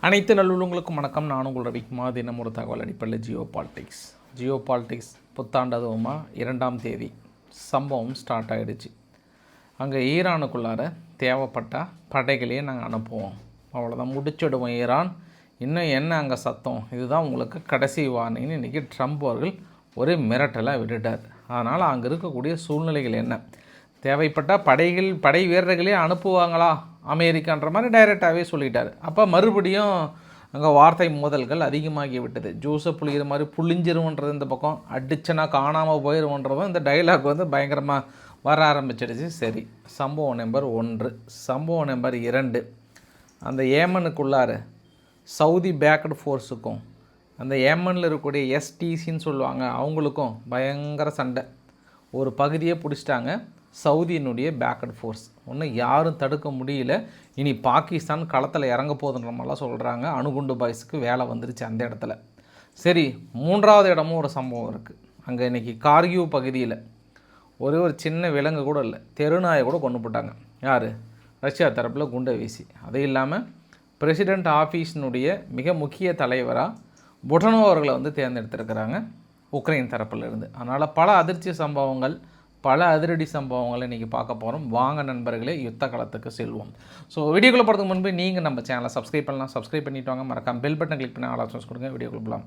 அனைத்து நல்லுள்ளங்களுக்கும் வணக்கம். நான் உங்கள் ரவிக்குமார். தினம் ஒரு தகவல் அடிப்படையில் ஜியோ பாலிட்டிக்ஸ் புத்தாண்டு அதுவுமா 2ஆம் தேதி சம்பவம் ஸ்டார்ட் ஆகிடுச்சு. அங்கே ஈரானுக்குள்ளார தேவைப்பட்ட படைகளையே நாங்கள் அனுப்புவோம், அவ்வளோதான், முடிச்சுடுவோம் ஈரான், இன்னும் என்ன அங்கே சத்தம், இதுதான் உங்களுக்கு கடைசி வார்னிங்னு இன்றைக்கி ட்ரம்ப் அவர்கள் ஒரு மிரட்டலாக விட்டுட்டார். அதனால் அங்கே இருக்கக்கூடிய சூழ்நிலைகள் என்ன, தேவைப்பட்ட படை வீரர்களே அனுப்புவாங்களா அமெரிக்கான்ற மாதிரி டைரெக்டாகவே சொல்லிட்டார். அப்போ மறுபடியும் அங்கே வார்த்தை மோதல்கள் அதிகமாகி விட்டது. ஜூஸை புளிகிற மாதிரி புளிஞ்சிருவோன்றது இந்த பக்கம், அடிச்சனா காணாமல் போயிடுவோன்றதும் இந்த டைலாக் பயங்கரமாக வர ஆரம்பிச்சிடுச்சு. சரி, சம்பவம் நம்பர் 1. சம்பவம் நம்பர் 2, அந்த ஏமனுக்குள்ளார சவுதி பேக்கட் ஃபோர்ஸுக்கும் அந்த ஏமனில் இருக்கக்கூடிய எஸ்டிசின்னு சொல்லுவாங்க அவங்களுக்கும் பயங்கர சண்டை. ஒரு பகுதியை பிடிச்சிட்டாங்க சவுதியினுடைய பேக்கட் ஃபோர்ஸ். ஒன்றும் யாரும் தடுக்க முடியல. இனி பாகிஸ்தான் களத்தில் இறங்க போகுதுன்ற மாதிரிலாம் சொல்கிறாங்க. அணுகுண்டு பாய்ஸுக்கு வேலை வந்துருச்சு அந்த இடத்துல. சரி, 3வது இடமும் ஒரு சம்பவம் இருக்குது. அங்கே இன்றைக்கி கார்கியூ பகுதியில் ஒரு சின்ன விலங்கு கூட இல்லை, தெருநாயை கூட கொண்டு போட்டாங்க. யார்? ரஷ்யா தரப்பில் குண்டை வீசி. அது இல்லாமல் பிரசிடெண்ட் ஆஃபீஸினுடைய மிக முக்கிய தலைவராக புடனோ அவர்களை தேர்ந்தெடுத்திருக்கிறாங்க உக்ரைன் தரப்பிலிருந்து. அதனால் பல அதிர்ச்சி சம்பவங்கள், பல அதிரடி சம்பவங்களை இன்றைக்கி பார்க்க போகிறோம். வாங்க நண்பர்களே, யுத்த களத்துக்கு செல்வோம். ஸோ வீடியோக்குள்ளே போகிறதுக்கு முன்பு நீங்கள் நம்ம சேனலை சப்ஸ்கிரைப் பண்ணலாம், சப்ஸ்கிரைப் பண்ணிட்டு வாங்க. மறக்காம பெல் பட்டன் கிளிக் பண்ணி ஆல் ஆப்ஷன்ஸ் கொடுங்க. வீடியோக்குள்ள போகலாம்.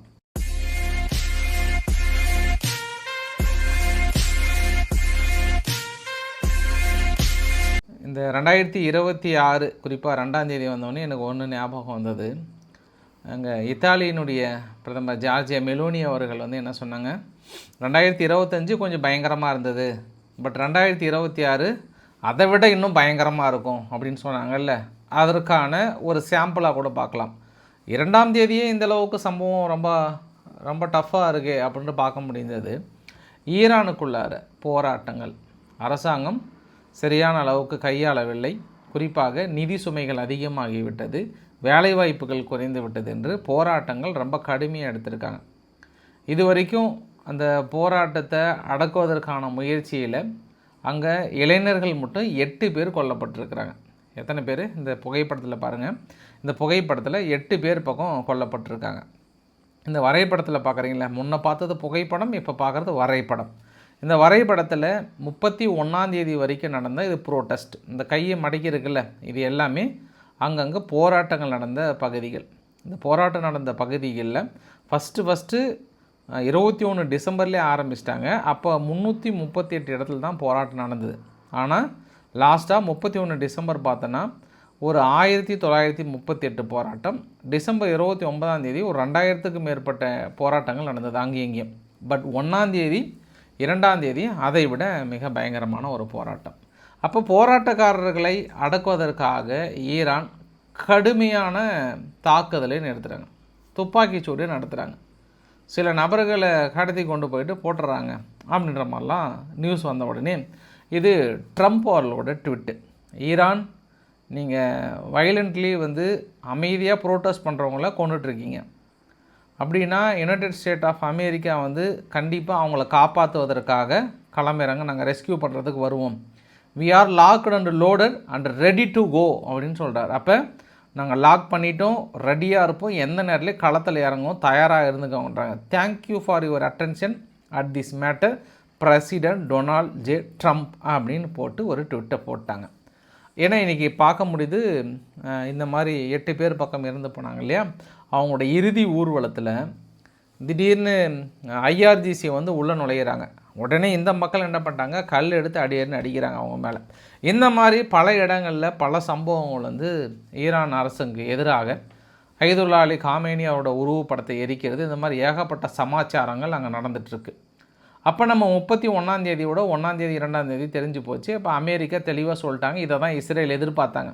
இந்த 2026 குறிப்பாக 2ஆம் தேதி வந்தோடனே எனக்கு ஒன்று ஞாபகம் வந்தது. அங்கே இத்தாலியினுடைய பிரதமர் ஜார்ஜியா மெலோனி அவர்கள் என்ன சொன்னாங்க, 2025 கொஞ்சம் பயங்கரமாக இருந்தது, பட் 2026 அதை விட இன்னும் பயங்கரமாக இருக்கும் அப்படின்னு சொன்னாங்கல்ல. அதற்கான ஒரு சாம்பிளாக கூட பார்க்கலாம். 2ஆம் தேதியே இந்தளவுக்கு சம்பவம் ரொம்ப ரொம்ப டஃப்பாக இருக்கு அப்படின்னு பார்க்க முடிந்தது. ஈரானுக்குள்ளார போராட்டங்கள் அரசாங்கம் சரியான அளவுக்கு கையாளவில்லை. குறிப்பாக நிதி சுமைகள் அதிகமாகிவிட்டது, வேலைவாய்ப்புகள் குறைந்து விட்டது என்று போராட்டங்கள் ரொம்ப கடுமையாக எடுத்திருக்காங்க. இது வரைக்கும் அந்த போராட்டத்தை அடக்குவதற்கான முயற்சியில் அங்கே இளைஞர்கள் மட்டும் 8 பேர் கொல்லப்பட்டிருக்கிறாங்க. எத்தனை பேர்? இந்த புகைப்படத்தில் பாருங்கள். இந்த புகைப்படத்தில் 8 பேர் பக்கம் கொல்லப்பட்டிருக்காங்க. இந்த வரைபடத்தில் பார்க்குறீங்களா, முன்ன பார்த்தது புகைப்படம், இப்போ பார்க்குறது வரைபடம். இந்த வரைபடத்தில் 31ஆம் தேதி வரைக்கும் நடந்த இது ப்ரோட்டஸ்ட். இந்த கையை மடக்கி இருக்குல்ல, இது எல்லாமே அங்கங்கே போராட்டங்கள் நடந்த பகுதிகள். இந்த போராட்டம் நடந்த பகுதிகளில் ஃபஸ்ட்டு 21 டிசம்பர்லேயே ஆரம்பிச்சிட்டாங்க. அப்போ 338 இடத்துல தான் போராட்டம் நடந்தது. ஆனால் லாஸ்ட்டாக 31 டிசம்பர் பார்த்தோன்னா ஒரு 1938 போராட்டம். டிசம்பர் 29ஆம் தேதி ஒரு 2000க்கும் மேற்பட்ட போராட்டங்கள் நடந்தது அங்கேயும் இங்கேயும். பட் 1ஆம் தேதி 2ஆம் தேதி அதை விட மிக பயங்கரமான ஒரு போராட்டம். அப்போ போராட்டக்காரர்களை அடக்குவதற்காக ஈரான் கடுமையான தாக்குதலை நடத்துகிறாங்க, துப்பாக்கிச்சூடு நடத்துகிறாங்க, சில நபர்களை கடத்தி கொண்டு போயிட்டு போட்டுறாங்க அப்படின்ற மாதிரிலாம் நியூஸ் வந்த உடனே இது ட்ரம்ப் அவர்களோட ட்விட்டு. ஈரான், நீங்கள் வயலண்ட்லி அமைதியாக ப்ரோட்டஸ்ட் பண்ணுறவங்கள கொண்டுட்ருக்கீங்க அப்படின்னா யுனைடெட் ஸ்டேட் ஆஃப் அமெரிக்கா கண்டிப்பாக அவங்கள காப்பாற்றுவதற்காக களமிறங்க, நாங்கள் ரெஸ்கியூ பண்ணுறதுக்கு வருவோம். We are locked and loaded and ready to go அப்படின்னு சொல்கிறார். அப்போ நாங்கள் லாக் பண்ணிட்டோம், ரெடியாக இருப்போம், எந்த நேரத்துலையும் களத்தில் இறங்கும், தயாராக இருந்துக்கோன்றாங்க. Thank you for your attention at this matter president Donald J Trump அப்படின்னு போட்டு ஒரு ட்விட்டை போட்டாங்க. ஏன்னா இன்றைக்கி பார்க்க முடியுது, இந்த மாதிரி 8 பேர் பக்கம் இருந்து போனாங்க இல்லையா, அவங்களோட இறுதி ஊர்வலத்தில் திடீர்னு ஐஆர்ஜிசி உள்ளே நுழையிறாங்க. உடனே இந்த மக்கள் என்ன பண்ணிட்டாங்க, கல் எடுத்து அடிக்கிறாங்க அவங்க மேலே. இந்த மாதிரி பல இடங்களில் பல சம்பவங்கள் ஈரான் அரசுக்கு எதிராக ஐதுல்லா அலி காமேனி அவரோட உருவப்படத்தை எரிக்கிறது, இந்த மாதிரி ஏகப்பட்ட சமாச்சாரங்கள் அங்கே நடந்துகிட்ருக்கு. அப்போ நம்ம 31ஆம் தேதியோட 1ஆம் தேதி 2ஆம் தேதி தெரிஞ்சு போச்சு. அப்போ அமெரிக்கா தெளிவாக சொல்லிட்டாங்க. இதை தான் இஸ்ரேல் எதிர்பார்த்தாங்க.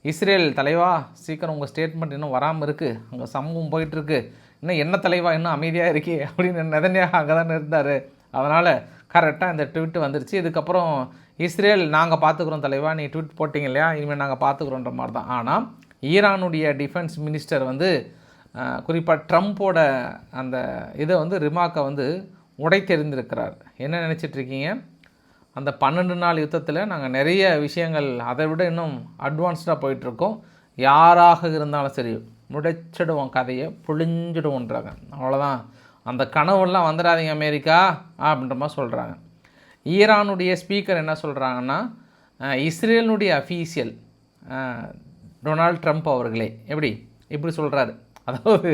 இஸ்ரேல் தலைவா, சீக்கிரம் உங்கள் ஸ்டேட்மெண்ட் இன்னும் வராமல் இருக்குது, அங்கே சம்பவம் போயிட்டுருக்கு, இன்னும் என்ன தலைவா இன்னும் அமைதியாக இருக்கே அப்படின்னு நெதன்யாஹு அங்கே தான் இருந்தார். அதனால் கரெக்டாக இந்த ட்விட் வந்துருச்சு. இதுக்கப்புறம் இஸ்ரேல், நாங்கள் பார்த்துக்குறோம் தலைவா, நீ ட்விட் போட்டிங்க இல்லையா, இனிமேல் நாங்கள் பார்த்துக்குறோன்ற மாதிரி தான். ஆனால் ஈரானுடைய டிஃபென்ஸ் மினிஸ்டர் குறிப்பாக ட்ரம்ப்போட அந்த இதை ரிமார்க்கை உடைத்தெறிந்திருக்கிறார். என்ன நினச்சிட்ருக்கீங்க, அந்த 12 நாள் யுத்தத்தில் நாங்கள் நிறைய விஷயங்கள் அதை விட இன்னும் அட்வான்ஸ்டாக போயிட்டுருக்கோம், யாராக இருந்தாலும் சரி முடிச்சிடுவோம், கதையை புழிஞ்சிடுவோன்றாங்க. அவ்வளோதான், அந்த கனவுலாம் வந்துடாதீங்க அமெரிக்கா அப்படின்ற மாதிரி சொல்கிறாங்க. ஈரானுடைய ஸ்பீக்கர் என்ன சொல்கிறாங்கன்னா, இஸ்ரேலினுடைய அஃபீஷியல் டொனால்ட் ட்ரம்ப் அவர்களே இப்படி சொல்கிறாரு. அதாவது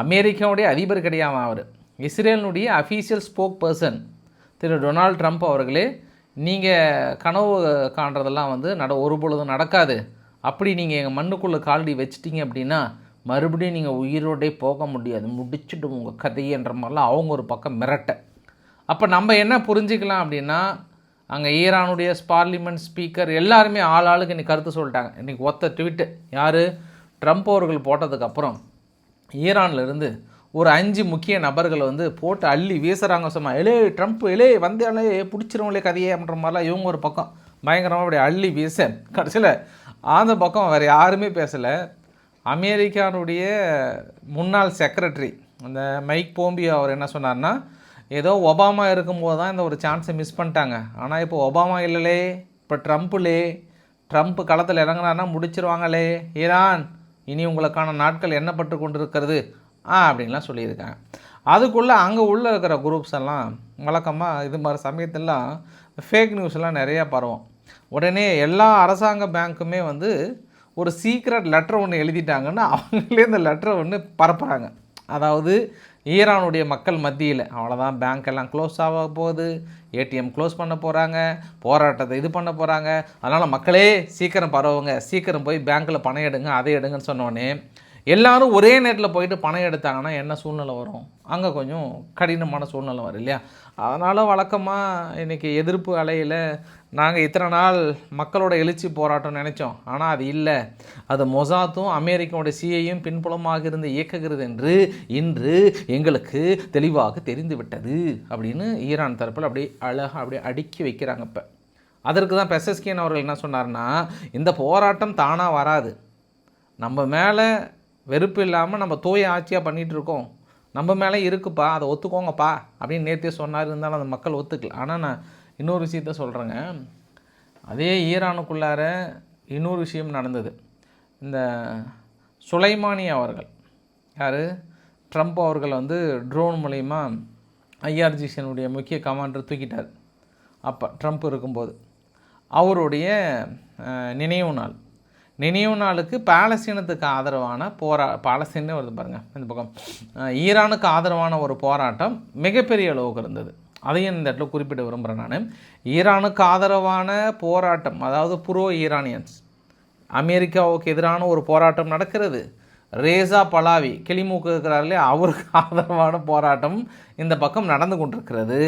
அமெரிக்காவுடைய அதிபர் கிடையாது அவர், இஸ்ரேலினுடைய அஃபீஷியல் ஸ்போக் பர்சன் திரு டொனால்ட் ட்ரம்ப் அவர்களே, நீங்கள் கனவு காண்றதெல்லாம் ஒரு பொழுதும் நடக்காது. அப்படி நீங்கள் எங்கள் மண்ணுக்குள்ளே காலடி வச்சிட்டிங்க அப்படின்னா மறுபடியும் நீங்கள் உயிரோடே போக முடியாது, முடிச்சுட்டு உங்கள் கதையன்ற மாதிரிலாம் அவங்க ஒரு பக்கம் மிரட்ட. அப்போ நம்ம என்ன புரிஞ்சிக்கலாம் அப்படின்னா, அங்கே ஈரானுடைய பார்லிமெண்ட் ஸ்பீக்கர் எல்லாருமே ஆளுக்கு இன்றைக்கி கருத்து சொல்லிட்டாங்க. இன்றைக்கி ஒத்த ட்வீட்டு யார், ட்ரம்ப் அவர்கள் போட்டதுக்கப்புறம் ஈரான்லேருந்து ஒரு 5 முக்கிய நபர்கள் போட்டு அள்ளி வீசுகிறாங்க. சும்மா ட்ரம்ப் வந்தாலே பிடிச்சிருவங்களே கதையே அப்படின்ற மாதிரிலாம் இவங்க ஒரு பக்கம் பயங்கரமாக அப்படி அள்ளி வீச, கடைசியில் அந்த பக்கம் வேறு யாருமே பேசலை. அமெரிக்கானுடைய முன்னாள் செக்ரட்டரி அந்த மைக் போம்பியோ அவர் என்ன சொன்னார்னா, ஏதோ ஒபாமா இருக்கும்போது தான் இந்த ஒரு சான்ஸை மிஸ் பண்ணிட்டாங்க. ஆனால் இப்போ ஒபாமா இல்லைலே, இப்போ ட்ரம்ப் களத்தில் இறங்கினார்னா முடிச்சிருவாங்களே ஈரான், இனி உங்களுக்கான நாட்கள் எண்ணப்பட்டு கொண்டு இருக்கிறது அப்படின்லாம் சொல்லியிருக்காங்க. அதுக்குள்ளே அங்கே உள்ளே இருக்கிற குரூப்ஸ் எல்லாம் வழக்கமாக இது மாதிரி சமயத்திலாம் ஃபேக் நியூஸ்லாம் நிறையா பரவும். உடனே எல்லா அரசாங்க பேங்க்குமே ஒரு சீக்ரெட் லெட்டர் ஒன்று எழுதிட்டாங்கன்னா அவங்களே இந்த லெட்டரை ஒன்று பரப்புகிறாங்க. அதாவது ஈரானுடைய மக்கள் மத்தியில் அவ்வளோதான், பேங்க் எல்லாம் க்ளோஸ் ஆக போகுது, ஏடிஎம் க்ளோஸ் பண்ண போகிறாங்க, போராட்டத்தை இது பண்ண போகிறாங்க, அதனால் மக்களே சீக்கிரம் பரவுங்க, சீக்கிரம் போய் பேங்க்கில் பணம் எடுங்க, அதை எடுங்கன்னு சொன்னோடனே எல்லோரும் ஒரே நேரத்தில் போயிட்டு பணம் எடுத்தாங்கன்னா என்ன சூழ்நிலை வரும்? அங்கே கொஞ்சம் கடினமான சூழ்நிலை வரும் இல்லையா? அதனால் வழக்கமாக இன்றைக்கி எதிர்ப்பு அலையில் நாங்கள் இத்தனை நாள் மக்களோட எழுச்சி போராட்டம் நினச்சோம், ஆனால் அது இல்லை, அது மொசாத்தும் அமெரிக்காவோட சிஐயும் பின்புலமாக இருந்து இயக்குகிறது என்று இன்று எங்களுக்கு தெளிவாக தெரிந்து விட்டது அப்படின்னு ஈரான் தரப்பில் அப்படியே அழகாக அப்படியே அடுக்கி வைக்கிறாங்க. இப்போ அதற்கு தான் பெசஸ்கியன் அவர்கள் என்ன சொன்னார்னா, இந்த போராட்டம் தானாக வராது, நம்ம மேலே வெறுப்பு இல்லாமல் நம்ம தூய ஆட்சியாக பண்ணிகிட்ருக்கோம், நம்ம மேலே இருக்குப்பா, அதை ஒத்துக்கோங்கப்பா அப்படின்னு நேற்றே சொன்னார். இருந்தாலும் அந்த மக்கள் ஒத்துக்கல. ஆனால் நான் இன்னொரு விஷயத்த சொல்கிறேங்க, அதே ஈரானுக்குள்ளார இன்னொரு விஷயம் நடந்தது. இந்த சுலைமானி அவர்கள் யார், ட்ரம்ப் அவர்கள் ட்ரோன் மூலயமா ஐஆர்ஜிசியினுடைய முக்கிய கமாண்டர் தூக்கிட்டார். அப்போ ட்ரம்ப் இருக்கும்போது அவருடைய நினைவு நாளுக்கு பாலஸ்தீனத்துக்கு ஆதரவான பாலஸ்தீனே வருது பாருங்கள், இந்த பக்கம் ஈரானுக்கு ஆதரவான ஒரு போராட்டம் மிகப்பெரிய அளவுக்கு இருந்தது. அதையும் இந்த இடத்துல குறிப்பிட விரும்புகிறேன் நான். ஈரானுக்கு ஆதரவான போராட்டம், அதாவது ப்ரோ ஈரானியன்ஸ், அமெரிக்காவுக்கு எதிரான ஒரு போராட்டம் நடக்கிறது. ரேசா பலாவி கிளிமூக்கு இருக்கிறார்களே, அவருக்கு ஆதரவான போராட்டம் இந்த பக்கம் நடந்து கொண்டிருக்கிறது.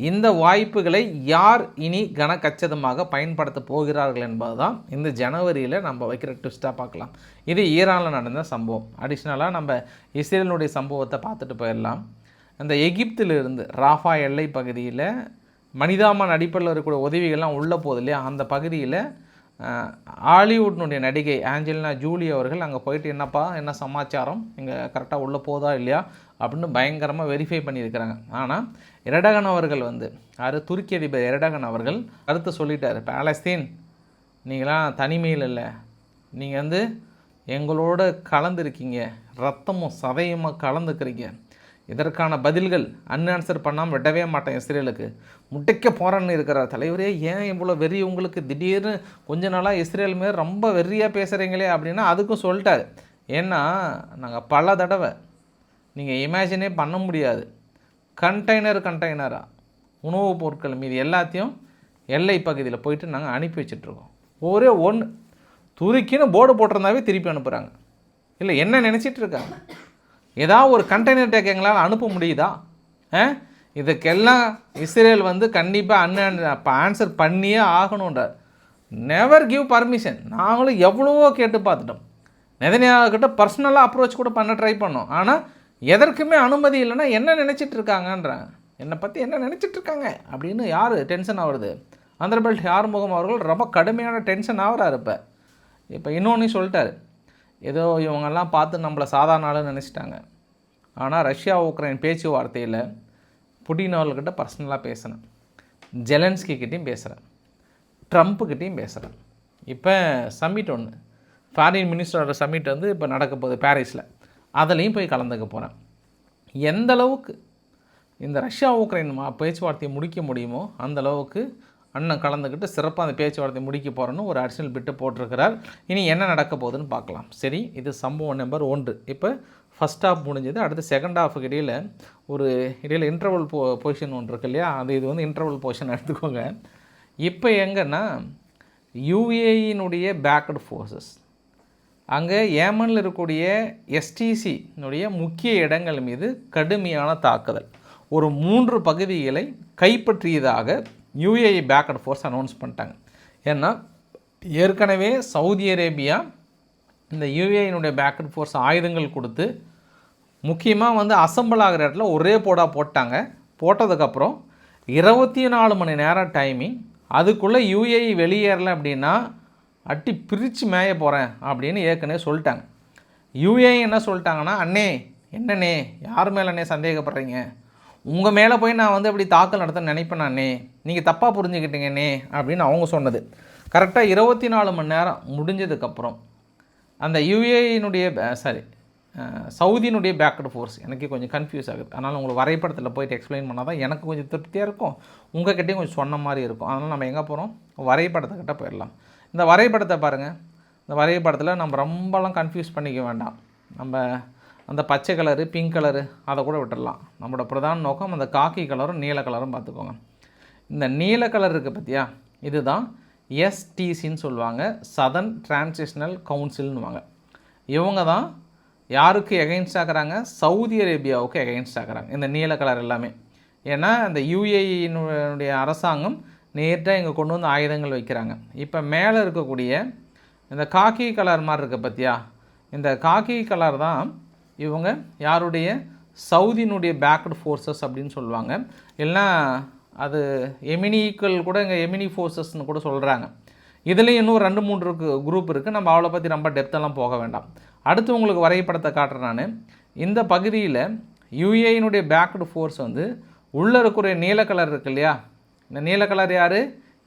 இந்த வாய்ப்புகளை யார் இனி கனக்கச்சிதமாக பயன்படுத்த போகிறார்கள் என்பது தான் இந்த ஜனவரியில் நம்ம வைக்கிற ட்விஸ்ட்டாக பார்க்கலாம். இது ஈரானில் நடந்த சம்பவம். அடிஷ்னலாக நம்ம இஸ்ரேலினுடைய சம்பவத்தை பார்த்துட்டு போயிடலாம். அந்த எகிப்திலிருந்து ராஃபா எல்லை பகுதியில் மனிதாமன் அடிப்படையில் இருக்கக்கூடிய உதவிகள்லாம் உள்ளே போகுது இல்லையா, அந்த பகுதியில் ஹாலிவுட்னுடைய நடிகை ஆஞ்சலினா ஜூலி அவர்கள் அங்கே போயிட்டு என்ன சமாச்சாரம், இங்கே கரெக்டாக உள்ளே போதா இல்லையா அப்படின்னு பயங்கரமாக வெரிஃபை பண்ணியிருக்கிறாங்க. ஆனால் எரடகன் அவர்கள் துருக்கி அதிபர் எரடகன் அவர்கள் கருத்து சொல்லிட்டார், பாலஸ்தீன் நீங்களாம் தனிமையில் இல்லை, நீங்கள் எங்களோட கலந்துருக்கீங்க, ரத்தமும் சதையுமாக கலந்துக்கிறீங்க, இதற்கான பதில்கள் அன்ஆன்சர் பண்ணாமல் விடவே மாட்டேன், இஸ்ரேலுக்கு முட்டைக்க போகிறேன்னு இருக்கிற தலைவரே, ஏன் இவ்வளோ வெறி உங்களுக்கு திடீர்னு கொஞ்ச நாளாக இஸ்ரேல் மேலே ரொம்ப வெறியாக பேசுகிறீங்களே அப்படின்னா அதுக்கும் சொல்லிட்டார். ஏன்னா நாங்கள் பல தடவை நீங்கள் இமேஜினே பண்ண முடியாது, கண்டெய்னராக உணவுப் பொருட்கள் மீது எல்லாத்தையும் எல்லை பகுதியில் போயிட்டு நாங்கள் அனுப்பி வச்சிட்ருக்கோம். ஒரே ஒன்று துருக்கின்னு போர்டு போட்டிருந்தாவே திருப்பி அனுப்புகிறாங்க. இல்லை என்ன நினச்சிட்டு இருக்காங்க, ஏதாவது ஒரு கண்டெய்னர் டேக் எங்களால் அனுப்ப முடியுதா? இதுக்கெல்லாம் இஸ்ரேல் கண்டிப்பாக ஆன்சர் பண்ணியே ஆகணுன்றார். Never give permission. நாங்களும் எவ்வளவோ கேட்டு பார்த்துட்டோம், நெதன்யாஹு பர்சனலாக அப்ரோச் கூட பண்ண ட்ரை பண்ணோம், ஆனால் எதற்குமே அனுமதி இல்லைன்னா என்ன நினச்சிட்டு இருக்காங்கன்றாங்க, என்னை பற்றி என்ன நினச்சிட்ருக்காங்க அப்படின்னு யார் டென்ஷன் ஆகுறது? அந்தர்பெல்ட் ஆறுமுகம் அவர்கள் ரொம்ப கடுமையான டென்ஷன் ஆகிறார். இப்போ இன்னொன்று சொல்லிட்டார், ஏதோ இவங்கெல்லாம் பார்த்து நம்மளை சாதாரண ஆளுன்னு நினச்சிட்டாங்க, ஆனால் ரஷ்யா உக்ரைன் பேச்சுவார்த்தையில் புடின் அவர்கிட்ட பர்சனலாக பேசுகிறேன், ஜெலன்ஸ்கிக்கிட்டையும் பேசுகிறேன், ட்ரம்ப்புக்கிட்டையும் பேசுகிறேன். இப்போ சம்மிட் ஒன்று ஃபாரின் மினிஸ்டரோட சம்மிட் வந்து இப்போ நடக்க போகுது பாரிஸில். அதுலேயும் போய் கலந்துக்க போகிறேன். எந்த அளவுக்கு இந்த ரஷ்யா உக்ரைன் பேச்சுவார்த்தையை முடிக்க முடியுமோ அந்த அளவுக்கு அண்ணன் கலந்துக்கிட்டு சிறப்பாக அந்த பேச்சுவார்த்தையை முடிக்க போகிறேன்னு ஒரு அடிஷனல் பிட்டு போட்டிருக்கிறார். இனி என்ன நடக்க போகுதுன்னு பார்க்கலாம். சரி, இது சம்பவம் நம்பர் 1. இப்போ ஃபஸ்ட் ஹாஃப் முடிஞ்சது. அடுத்து செகண்ட் ஹாஃபுக்கு இடையில் இன்டர்வல் பொசிஷன் ஒன்று இருக்கு இல்லையா, இது வந்து இன்டர்வல் பொசிஷன் எடுத்துக்கோங்க. இப்போ எங்கன்னா யுஏஇனுடைய பேக்டு ஃபோர்ஸஸ் அங்கே ஏமனில் இருக்கக்கூடிய எஸ்டிசினுடைய முக்கிய இடங்கள் மீது கடுமையான தாக்குதல், ஒரு 3 பகுதிகளை கைப்பற்றியதாக யுஏஇ பேக்டு ஃபோர்ஸ் அனௌன்ஸ் பண்ணிட்டாங்க. ஏன்னா ஏற்கனவே சவுதி அரேபியா இந்த யுஏஇனுடைய பேக்டு ஃபோர்ஸ் ஆயுதங்கள் கொடுத்து முக்கியமாக வந்து அசம்பிள் ஆகிற இடத்துல ஒரே போட்டாங்க. போட்டதுக்கப்புறம் 24 மணி நேரம் டைமிங், அதுக்குள்ளே யுஏஇ வெளியேறலை அப்படின்னா அட்டி பிரித்து மேய போகிறேன் அப்படின்னு ஏற்கனவே சொல்லிட்டாங்க. யுஏஇ என்ன சொல்லிட்டாங்கன்னா, அண்ணே என்னண்ணே யார் மேலே சந்தேகப்படுறீங்க, உங்கள் மேலே போய் நான் வந்து அப்படி தாக்கல் நடத்த நினைப்பேன் அண்ணே, நீங்கள் தப்பாக புரிஞ்சுக்கிட்டீங்கண்ணே அப்படின்னு அவங்க சொன்னது. கரெக்டாக 24 மணி நேரம் முடிஞ்சதுக்கப்புறம் அந்த யுஏஇனுடைய சவுதியினுடைய பேக்டு ஃபோர்ஸ் எனக்கு கொஞ்சம் கன்ஃபியூஸ் ஆகுது. அதனால் உங்களுக்கு வரைபடத்தில் போயிட்டு எக்ஸ்பிளைன் பண்ணால் தான் எனக்கு கொஞ்சம் திருப்தியாக இருக்கும், உங்கள்கிட்டையும் கொஞ்சம் சொன்ன மாதிரி இருக்கும். அதனால் நம்ம எங்கே போகிறோம், வரைபடத்துக்கிட்ட போயிடலாம். இந்த வரைபடத்தை பாருங்கள். இந்த வரைபடத்தில் நம்ம ரொம்பலாம் கன்ஃபியூஸ் பண்ணிக்க வேண்டாம். நம்ம அந்த பச்சை கலரு பிங்க் கலரு அதை கூட விட்டுடலாம். நம்மளோட பிரதான நோக்கம் அந்த காக்கி கலரும் நீல கலரும் பார்த்துக்கோங்க. இந்த நீல கலர் இருக்குது பார்த்தியா, இதுதான் எஸ்டிசின்னு சொல்லுவாங்க, சதர்ன் டிரான்சிஷனல் கவுன்சில்னுவாங்க. இவங்க தான் யாருக்கு எகைன்ஸ்ட் ஆகிறாங்க, சவுதி அரேபியாவுக்கு எகைன்ஸ்ட் ஆகிறாங்க இந்த நீல கலர் எல்லாமே. ஏன்னா இந்த யுஏஇனுடைய அரசாங்கம் நேராக இங்கே கொண்டு வந்து ஆயுதங்கள் வைக்கிறாங்க. இப்போ மேலே இருக்கக்கூடிய இந்த காக்கி கலர் மாதிரி இருக்குது பார்த்தியா, இந்த காக்கி கலர் தான் இவங்க யாருடைய சவுதியினுடைய பேக்டு ஃபோர்ஸஸ் அப்படின்னு சொல்லுவாங்க. இல்லைனா அது எமினிக்கள் கூட இங்கே எமினி ஃபோர்ஸஸ்ன்னு கூட சொல்கிறாங்க. இதுலேயும் இன்னும் 2-3 குரூப் இருக்குது. நம்ம அவளை பற்றி ரொம்ப டெப்த்தெல்லாம் போக வேண்டாம். அடுத்து உங்களுக்கு வரைபடத்தை காட்டுறேன் நான். இந்த பகுதியில் யுஏஇனுடைய பேக்டு ஃபோர்ஸ் வந்து உள்ளே இருக்கிற நீல கலர் இருக்கு இல்லையா, இந்த நீல கலர் யார்,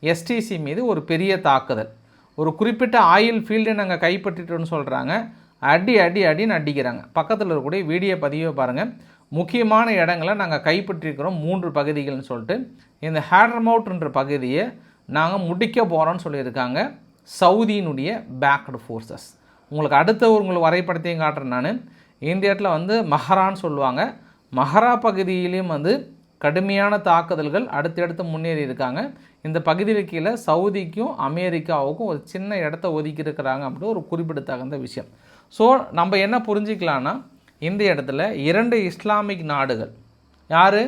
எஸ்டிசி மீது ஒரு பெரிய தாக்குதல், ஒரு குறிப்பிட்ட ஆயில் ஃபீல்டை நாங்கள் கைப்பற்றிட்டோன்னு சொல்கிறாங்க. அடின்னு அடிக்கிறாங்க. பக்கத்தில் இருக்கக்கூடிய வீடியோ பதிவை பாருங்கள். முக்கியமான இடங்களை நாங்கள் கைப்பற்றிருக்கிறோம் 3 பகுதிகள்னு சொல்லிட்டு இந்த ஹேட்ரமவுட்ன்ற பகுதியை நாங்கள் முடிக்க போகிறோன்னு சொல்லியிருக்காங்க சவுதியினுடைய பேக்டு ஃபோர்ஸஸ். உங்களுக்கு அடுத்த உங்களுக்கு வரைபடத்தையும் காட்டுறேன் நான். இந்த இடத்துல வந்து மஹரான்னு சொல்லுவாங்க. மஹரா பகுதியிலையும் வந்து கடுமையான தாக்குதல்கள் அடுத்தடுத்து முன்னேறி இருக்காங்க. இந்த பகுதியில் கீழே சவுதிக்கும் அமெரிக்காவுக்கும் ஒரு சின்ன இடத்த ஒதுக்கி இருக்கிறாங்க அப்படின்னு ஒரு குறிப்பிடத்தகுந்த விஷயம். ஸோ நம்ம என்ன புரிஞ்சிக்கலான்னா, இந்த இடத்துல 2 இஸ்லாமிக் நாடுகள், யார்,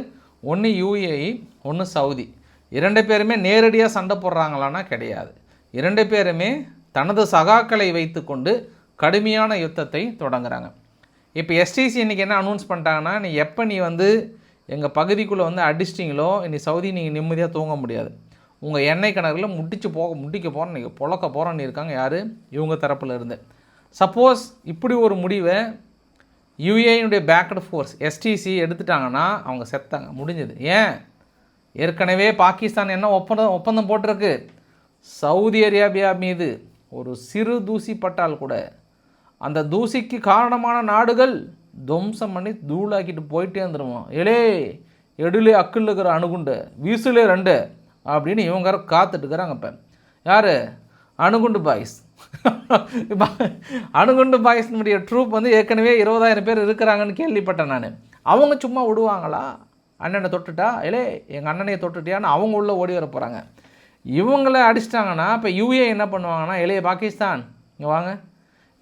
ஒன்று யுஏஇ ஒன்று சவுதி, 2 பேருமே நேரடியாக சண்டை போடுறாங்களான்னா கிடையாது. 2 பேருமே தனது சகாக்களை வைத்து கொண்டு கடுமையான யுத்தத்தை தொடங்குறாங்க. இப்போ எஸ்டிசி இன்றைக்கி என்ன அனௌன்ஸ் பண்ணிட்டாங்கன்னா, நீ வந்து எங்கள் பகுதிக்குள்ளே வந்து அடிச்சிட்டிங்களோ இனி சவுதி நீங்கள் நிம்மதியாக தூங்க முடியாது, உங்கள் எண்ணெய் கிணறுல முடிக்க போகிறோம், நீங்கள் பொழக்க போகிறோன்னு இருக்காங்க. யார், இவங்க தரப்பில் இருந்து. சப்போஸ் இப்படி ஒரு முடிவை யுஏஇனுடைய பேக்டு ஃபோர்ஸ் எஸ்டிசி எடுத்துட்டாங்கன்னா அவங்க செத்தாங்க, முடிஞ்சது. ஏன், ஏற்கனவே பாகிஸ்தான் என்ன ஒப்பந்தம் போட்டிருக்கு, சவுதி அரேபியா மீது ஒரு சிறு தூசி பட்டால் கூட அந்த தூசிக்கு காரணமான நாடுகள் துவம்சம் பண்ணி தூளாக்கிட்டு போயிட்டே இருந்துருவோம். எடுலே அக்குள்ள இருக்கிற அணுகுண்டு வீசுலே 2 அப்படின்னு இவங்க காத்துட்டுருக்குறாங்க. இப்போ யார், அணுகுண்டு பாய்ஸ். அணுகுண்டு பாய்ஸ்னுடைய ட்ரூப் வந்து ஏற்கனவே 20,000 பேர் இருக்கிறாங்கன்னு கேள்விப்பட்டேன் நான். அவங்க சும்மா விடுவாங்களா, அண்ணனை தொட்டுட்டா, எங்கள் அண்ணனையை தொட்டுட்டியான்னு அவங்க உள்ளே ஓடி வர போகிறாங்க. இவங்கள அடிச்சிட்டாங்கன்னா இப்போ யுஏ என்ன பண்ணுவாங்கன்னா, பாகிஸ்தான் இங்கே வாங்க,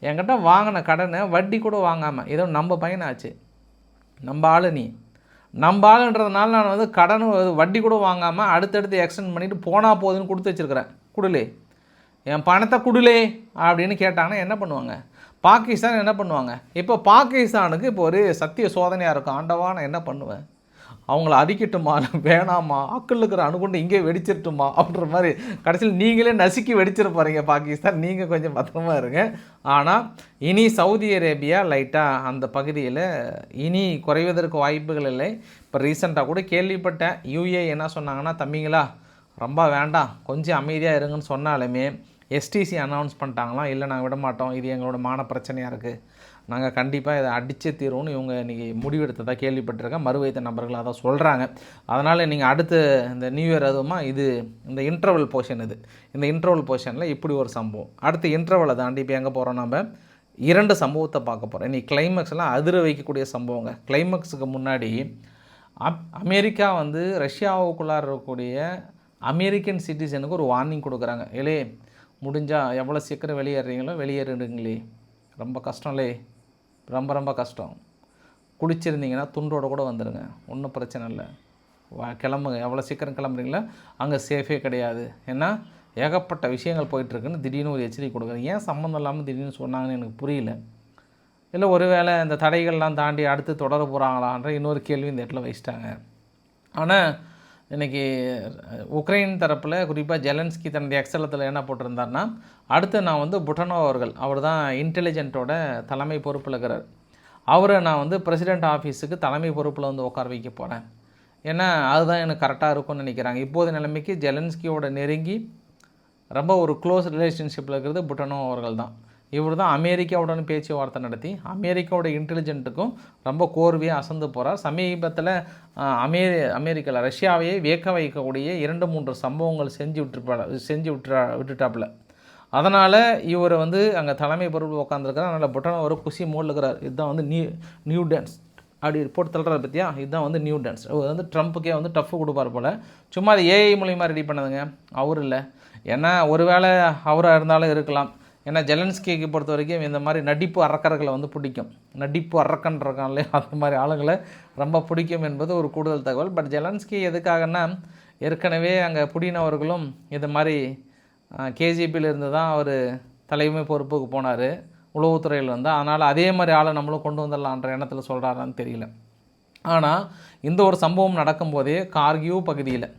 என்கிட்ட வாங்கின கடனை வட்டி கூட வாங்காமல், ஏதோ நம்ம பையனாச்சு, நம்ம ஆள், நீ நம்ம ஆளுன்றதுனால நான் வந்து கடன் வட்டி கூட வாங்காமல் அடுத்தடுத்து எக்ஸ்டெண்ட் பண்ணிவிட்டு போனால் போகுதுன்னு கொடுத்து வச்சுருக்கிறேன், குடுலே என் பணத்தை குடுலே அப்படின்னு கேட்டாங்கன்னா என்ன பண்ணுவாங்க, பாகிஸ்தான் என்ன பண்ணுவாங்க. இப்போ பாகிஸ்தானுக்கு இப்போ ஒரு சத்திய சோதனையாக இருக்கும். ஆண்டவா நான் என்ன பண்ணுவேன், அவங்கள அடிக்கட்டுமா வேணாமா, அக்கள் இருக்கிற அணுகுண்டு இங்கே வெடிச்சிருட்டுமா அப்படின்ற மாதிரி கடைசியில் நீங்களே நசுக்கி வெடிச்சிட போகிறீங்க பாகிஸ்தான். நீங்கள் கொஞ்சம் பத்திரமா இருங்க. ஆனால் இனி சவுதி அரேபியா லைட்டாக அந்த பகுதியில் இனி குறைவதற்கு வாய்ப்புகள் இல்லை. இப்போ ரீசெண்டாக கூட கேள்விப்பட்டேன், யுஏ என்ன சொன்னாங்கன்னா, தம்பிங்களா ரொம்ப வேண்டாம் கொஞ்சம் அமைதியாக இருங்கன்னு சொன்னாலுமே எஸ்டிசி அனௌன்ஸ் பண்ணிட்டாங்களாம், இல்லை நாங்கள் விட மாட்டோம், இது எங்களோட மான பிரச்சனையாக இருக்குது, நாங்கள் கண்டிப்பாக இதை அடித்தே தீர்வோம்னு இவங்க இன்றைக்கி முடிவெடுத்ததாக கேள்விப்பட்டிருக்கேன். மறுவைத்த நபர்கள் அதை சொல்கிறாங்க. அதனால் நீங்கள் அடுத்து இந்த நியூ இயர் அதுவுமா இது இந்த இன்டர்வல் போர்ஷன், இந்த இன்டர்வல் போர்ஷனில் இப்படி ஒரு சம்பவம். அடுத்து இன்டர்வலை தாண்டி இப்போ எங்கே போகிறோம், நம்ம 2 சம்பவத்தை பார்க்க போகிறோம். இன்றைக்கி கிளைமேக்ஸ்லாம் அதிர வைக்கக்கூடிய சம்பவங்க. கிளைமேக்ஸுக்கு முன்னாடி அமெரிக்கா வந்து ரஷ்யாவுக்குள்ளார இருக்கக்கூடிய அமெரிக்கன் சிட்டிசனுக்கு ஒரு வார்னிங் கொடுக்குறாங்க. ஏலே முடிஞ்சால் எவ்வளோ சீக்கிரம் வெளியேறீங்களோ வெளியேறிடுங்களே, ரொம்ப கஷ்டம்லே, ரொம்ப ரொம்ப கஷ்டம், குடிச்சிருந்தீங்கன்னா துண்டோட கூட வந்துடுங்க, ஒன்றும் பிரச்சனை இல்லை, கிளம்புங்க, எவ்வளோ சீக்கிரம் கிளம்புறீங்களோ அங்கே சேஃபே கிடையாது, ஏன்னா ஏகப்பட்ட விஷயங்கள் போயிட்டுருக்குன்னு திடீர்னு ஒரு எச்சரிக்கை கொடுக்குறேன். ஏன் சம்மந்தம் இல்லாமல் திடீர்னு சொன்னாங்கன்னு எனக்கு புரியல. இல்லை ஒருவேளை இந்த தடைகள்லாம் தாண்டி அடுத்து தொடர போகிறாங்களான்ற இன்னொரு கேள்வி இந்த இடத்துல வச்சிட்டாங்க. ஆனால் இன்றைக்கி உக்ரைன் தரப்பில் குறிப்பாக ஜெலன்ஸ்கி தன்னுடைய எக்ஸலத்தில் என்ன போட்டிருந்தார்னா, அடுத்து நான் வந்து புட்டனோ அவர்கள், அவர் தான் இன்டெலிஜென்ட்டோட தலைமை பொறுப்பில் இருக்கிறார், அவரை நான் வந்து பிரசிடெண்ட் ஆஃபீஸுக்கு தலைமை பொறுப்பில் வந்து உட்கார வைக்க போகிறேன், ஏன்னா அதுதான் எனக்கு கரெக்டாக இருக்கும்னு நினைக்கிறாங்க. இப்போது நிலைமைக்கு ஜெலன்ஸ்கியோட நெருங்கி ரொம்ப ஒரு க்ளோஸ் ரிலேஷன்ஷிப்பில் இருக்கிறது புட்டனோ அவர்கள் தான். இவர் தான் அமெரிக்காவுடன் பேச்சுவார்த்தை நடத்தி அமெரிக்காவோட இன்டெலிஜென்ட்டுக்கும் ரொம்ப கோர்வையாக அசந்து போகிறார். சமீபத்தில் அமெரிக்காவில் ரஷ்யாவையே வியக்க வைக்கக்கூடிய 2-3 சம்பவங்கள் செஞ்சு விட்டுட்டாப்புல. அதனால் இவர் வந்து அங்கே தலைமை பொருள் உட்காந்துருக்கார். அதனால் புட்டனோ ஒரு குஷி மோடில் இருக்கிறார். இதுதான் வந்து நியூ டான்ஸ் அப்படி போட்டு தள்ளுறாரு பற்றியா, இதுதான் வந்து நியூ டான்ஸ். அவர் வந்து ட்ரம்ப்புக்கே வந்து டஃப் கொடுப்பார் போல். சும்மா அது ஏஐ மூலிமா ரெடி பண்ணதுங்க, அவர் இல்லை. ஏன்னா ஒருவேளை அவராக இருந்தாலும் இருக்கலாம். ஏன்னா ஜெலன்ஸ்கிக்கு பொறுத்த வரைக்கும் இந்த மாதிரி நடிப்பு அரக்கர்களை வந்து பிடிக்கும். நடிப்பு அரக்கன்றக்காலே அந்த மாதிரி ஆளுங்களை ரொம்ப பிடிக்கும் என்பது ஒரு கூடுதல் தகவல். பட் ஜெலன்ஸ்கி எதுக்காகன்னா, ஏற்கனவே அங்கே புடின் அவர்களும் இது மாதிரி கேஜிபியில் இருந்து தான் அவர் தலைமை பொறுப்புக்கு போனார், உளவுத்துறையில் வந்து. அதனால் அதே மாதிரி ஆளை நம்மளும் கொண்டு வந்துடலான்ற எண்ணத்தில் சொல்கிறாரான்னு தெரியல. ஆனால் இந்த ஒரு சம்பவம் நடக்கும்போதே கார்கியூ பகுதியில்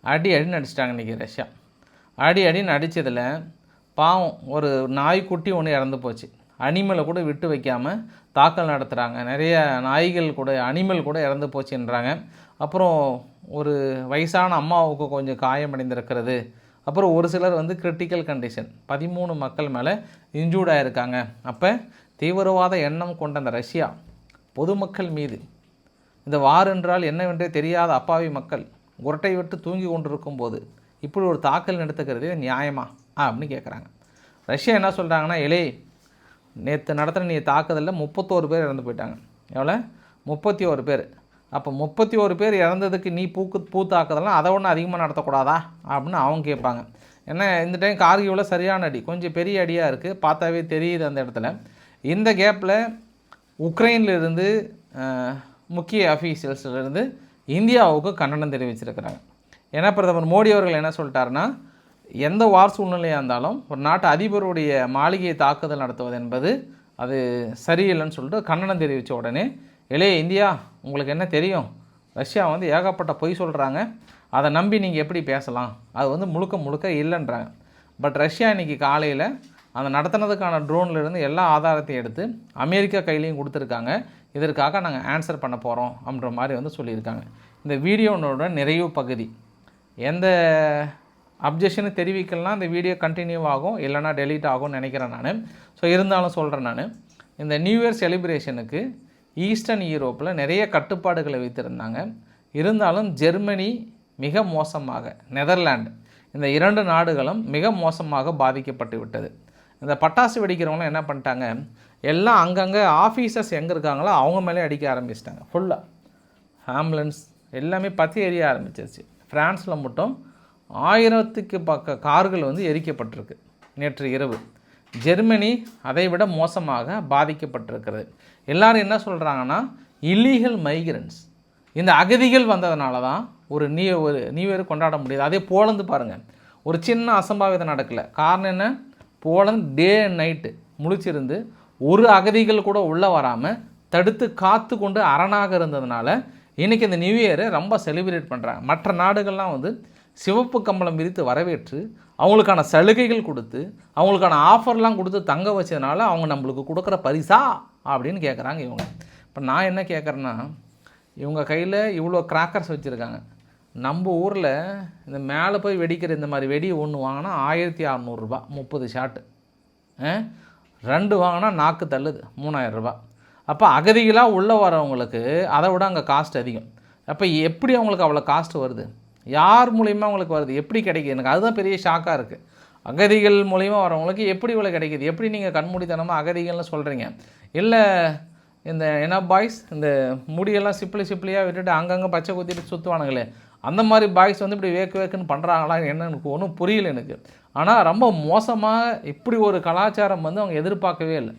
அடின்னு அடிச்சிட்டாங்க இன்றைக்கி ரஷ்யா. அடின்னு அடித்ததில் பாவம் ஒரு நாய்க்குட்டி ஒன்று இறந்து போச்சு. அனிமலை கூட விட்டு வைக்காமல் தாக்கல் நடத்துகிறாங்க. நிறைய நாய்கள் கூட அனிமல் கூட இறந்து போச்சுன்றாங்க. அப்புறம் ஒரு வயசான அம்மாவுக்கு கொஞ்சம் காயமடைந்திருக்கிறது. அப்புறம் ஒரு சிலர் வந்து கிரிட்டிக்கல் கண்டிஷன், 13 மக்கள் மேலே இன்ஜூர்ட் ஆகிருக்காங்க. அப்போ தீவிரவாத எண்ணம் கொண்ட அந்த ரஷ்யா பொதுமக்கள் மீது இந்த வார் என்றால் என்னவென்றே தெரியாத அப்பாவி மக்கள் உரட்டை விட்டு தூங்கி கொண்டிருக்கும் போது இப்படி ஒரு தாக்கல் நடத்துக்கிறதே நியாயமா அப்படின்னு கேட்குறாங்க. ரஷ்யா என்ன சொல்கிறாங்கன்னா, இலே நேற்று நடத்துகிற நீ தாக்குதலில் 31 பேர் இறந்து போயிட்டாங்க. எவ்வளோ? 31 பேர். அப்போ 31 பேர் இறந்ததுக்கு நீ தாக்குதலாம் அதை ஒன்றும் அதிகமாக நடத்தக்கூடாதா அப்படின்னு அவங்க கேட்பாங்க. ஏன்னா இந்த டைம் கார்கிவில் சரியான அடி, கொஞ்சம் பெரிய அடியாக இருக்குது, பார்த்தாவே தெரியுது அந்த இடத்துல. இந்த கேப்பில் உக்ரைன்லேருந்து முக்கிய அஃபீஷியல்ஸ்லேருந்து இந்தியாவுக்கு கண்டனம் தெரிவிச்சிருக்கிறாங்க. ஏன்னா பிரதமர் மோடி அவர்கள் என்ன சொல்லிட்டாருன்னா, எந்த வார் சூழ்நிலையாக இருந்தாலும் ஒரு நாட்டு அதிபருடைய மாளிகையை தாக்குதல் நடத்துவது என்பது அது சரியில்லைன்னு சொல்லிட்டு கண்டனம் தெரிவித்த உடனே, இந்தியா உங்களுக்கு என்ன தெரியும், ரஷ்யா வந்து ஏகப்பட்ட பொய் சொல்கிறாங்க, அதை நம்பி நீங்கள் எப்படி பேசலாம், அது வந்து முழுக்க இல்லைன்றாங்க. பட் ரஷ்யா இன்றைக்கி காலையில் அந்த நடத்தினதுக்கான ட்ரோன்லேருந்து எல்லா ஆதாரத்தையும் எடுத்து அமெரிக்கா கையிலையும் கொடுத்துருக்காங்க. இதற்காக நாங்கள் ஆன்சர் பண்ண போகிறோம் அப்படின்ற மாதிரி வந்து சொல்லியிருக்காங்க. இந்த வீடியோனோட நிறைவு பகுதி. எந்த அப்ஜெக்ஷனும் தெரிவிக்கலாம், இந்த வீடியோ கண்டினியூ ஆகும், இல்லைனா டெலீட் ஆகும்னு நினைக்கிறேன் நான். ஸோ இருந்தாலும் சொல்கிறேன் நான், இந்த நியூ இயர் செலிப்ரேஷனுக்கு ஈஸ்டர்ன் யூரோப்பில் நிறைய கட்டுப்பாடுகளை வைத்திருந்தாங்க. இருந்தாலும் ஜெர்மனி மிக மோசமாக, நெதர்லாண்டு, இந்த 2 நாடுகளும் மிக மோசமாக பாதிக்கப்பட்டு விட்டது. இந்த பட்டாசு வெடிக்கிறவங்களாம் என்ன பண்ணிட்டாங்க, எல்லாம் அங்கங்கே ஆஃபீஸர்ஸ் எங்கே இருக்காங்களோ அவங்க மேலே அடிக்க ஆரம்பிச்சிட்டாங்க. ஃபுல்லாக ஆம்புலன்ஸ் எல்லாமே பற்றி எரிய ஆரம்பிச்சிருச்சு. ஃப்ரான்ஸில் மட்டும் 1000க்கு பக்க கார்கள் வந்து எரிக்கப்பட்டிருக்கு நேற்று இரவு. ஜெர்மனி அதை விட மோசமாக பாதிக்கப்பட்டிருக்கிறது. எல்லோரும் என்ன சொல்கிறாங்கன்னா, இல்லீகல் மைக்ரன்ட்ஸ், இந்த அகதிகள் வந்ததுனால தான் ஒரு நியூ இயர் கொண்டாட முடியுது. அதே போலந்து பாருங்கள், ஒரு சின்ன அசம்பாவிதம் நடக்கலை. காரணம் என்ன, போலந்து டே அண்ட் நைட்டு முழிச்சிருந்து ஒரு அகதிகள் கூட உள்ளே வராமல் தடுத்து காத்து கொண்டு அரணாக இருந்ததுனால இன்றைக்கி இந்த நியூ இயரை ரொம்ப செலிப்ரேட் பண்ணுறாங்க. மற்ற நாடுகள்லாம் வந்து சிவப்பு கம்பளம் விரித்து வரவேற்று அவங்களுக்கான சலுகைகள் கொடுத்து அவங்களுக்கான ஆஃபர்லாம் கொடுத்து தங்க வச்சதுனால அவங்க நம்மளுக்கு கொடுக்குற பரிசா அப்படின்னு கேட்குறாங்க இவங்க. இப்போ நான் என்ன கேட்குறேன்னா, இவங்க கையில் இவ்வளோ கிராக்கர்ஸ் வச்சுருக்காங்க, நம்ம ஊரில் இந்த மேலே போய் வெடிக்கிற இந்த மாதிரி வெடி ஒன்று வாங்கினா 1600 30 ஷாட்டு, 2 வாங்கினா நாக்கு தள்ளுது 3000 அப்போ அகதிகளாக உள்ளே வரவங்களுக்கு அதை விட அங்கே காஸ்ட் அதிகம். அப்போ எப்படி அவங்களுக்கு அவ்வளோ காஸ்ட் வருது, யார் மூலிமா அவங்களுக்கு வருது, எப்படி கிடைக்கிது? எனக்கு அதுதான் பெரிய ஷாக்காக இருக்குது. அகதிகள் மூலிமா வரவங்களுக்கு எப்படி இவ்வளோ கிடைக்கிது? எப்படி நீங்கள் கண்மூடித்தனமாக அகதிகள்னு சொல்கிறீங்க? இல்லை இந்த என்ன பாய்ஸ் இந்த முடியெல்லாம் சிப்ளியாக விட்டுட்டு அங்கங்கே பச்சை குத்திட்டு சுற்றுவானுங்களே, அந்த மாதிரி பாய்ஸ் வந்து இப்படி வேக்குன்னு பண்ணுறாங்களா என்ன, எனக்கு ஒன்றும் புரியல எனக்கு. ஆனால் ரொம்ப மோசமாக இப்படி ஒரு கலாச்சாரம் வந்து அவங்க எதிர்பார்க்கவே இல்லை.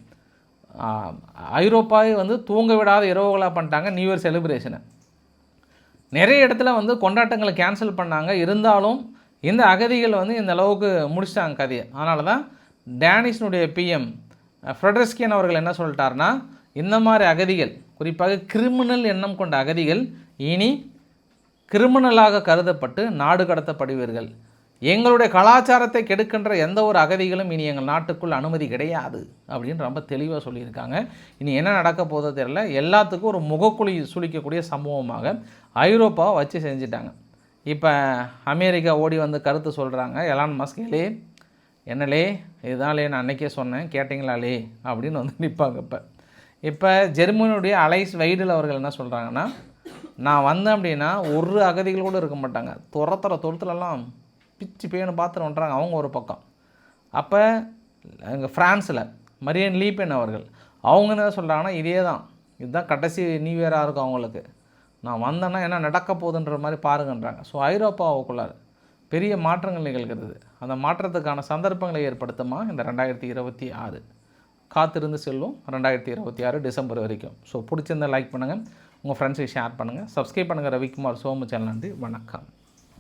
ஐரோப்பாவை வந்து தூங்க விடாத இரவுகளாக பண்ணிட்டாங்க நியூ இயர் செலிப்ரேஷனை. நிறைய இடத்துல வந்து கொண்டாட்டங்களை கேன்சல் பண்ணாங்க. இருந்தாலும் இந்த அகதிகள் வந்து இந்த அளவுக்கு முடிச்சிட்டாங்க கதையை. அதனால தான் டேனிஷனுடைய பிஎம் ஃப்ரெட்ரிஸ்கியன் அவர்கள் என்ன சொல்லிட்டாருன்னா, இந்த மாதிரி அகதிகள், குறிப்பாக கிரிமினல் எண்ணம் கொண்ட அகதிகள் இனி கிரிமினலாக கருதப்பட்டு நாடு கடத்தப்படுவீர்கள். எங்களுடைய கலாச்சாரத்தை கெடுக்கின்ற எந்த ஒரு அகதிகளும் இனி எங்கள் நாட்டுக்குள் அனுமதி கிடையாது அப்படின்னு ரொம்ப தெளிவாக சொல்லியிருக்காங்க. இனி என்ன நடக்க போதோ தெரியல. எல்லாத்துக்கும் ஒரு முகக்குழி சுளிக்கக்கூடிய சம்பவமாக ஐரோப்பாவை வச்சு செஞ்சுட்டாங்க. இப்போ அமெரிக்கா ஓடி வந்து கருத்து சொல்கிறாங்க. எலான் மஸ்கே என்னலே இதுதான்லே நான் அன்றைக்கே சொன்னேன் கேட்டிங்களாலே அப்படின்னு வந்து நிற்பாங்க. இப்போ ஜெர்மனியுடைய அலைஸ் வைடில் அவர்கள் என்ன சொல்கிறாங்கன்னா, நான் வந்தேன் அப்படின்னா ஒரு அகதிகள் கூட இருக்க மாட்டாங்க, துரத்துலலாம் பிச்சு பேனு பார்த்துட்டு வந்துட்டாங்க அவங்க ஒரு பக்கம். அப்போ இங்கே ஃப்ரான்ஸில் மரியன் லீபென் அவர்கள் அவங்க என்ன சொல்கிறாங்கன்னா, இதுதான் கடைசி நியூ இயராக இருக்கும் அவங்களுக்கு, நான் வந்தேன்னா என்ன நடக்க போகுதுன்ற மாதிரி பாருங்கன்றாங்க. ஸோ ஐரோப்பாவுக்குள்ளார் பெரிய மாற்றங்கள் நிகழ்கிறது. அந்த மாற்றத்துக்கான சந்தர்ப்பங்களை ஏற்படுத்துமா இந்த 2026 காத்திருந்து செல்லும் 2026 டிசம்பர் வரைக்கும். ஸோ பிடிச்சிருந்தால் லைக் பண்ணுங்கள், உங்கள் ஃப்ரெண்ட்ஸுக்கு ஷேர் பண்ணுங்கள், சப்ஸ்கிரைப் பண்ணுங்கள். ரவிக்குமார் சோமு சேனல். நன்றி, வணக்கம்.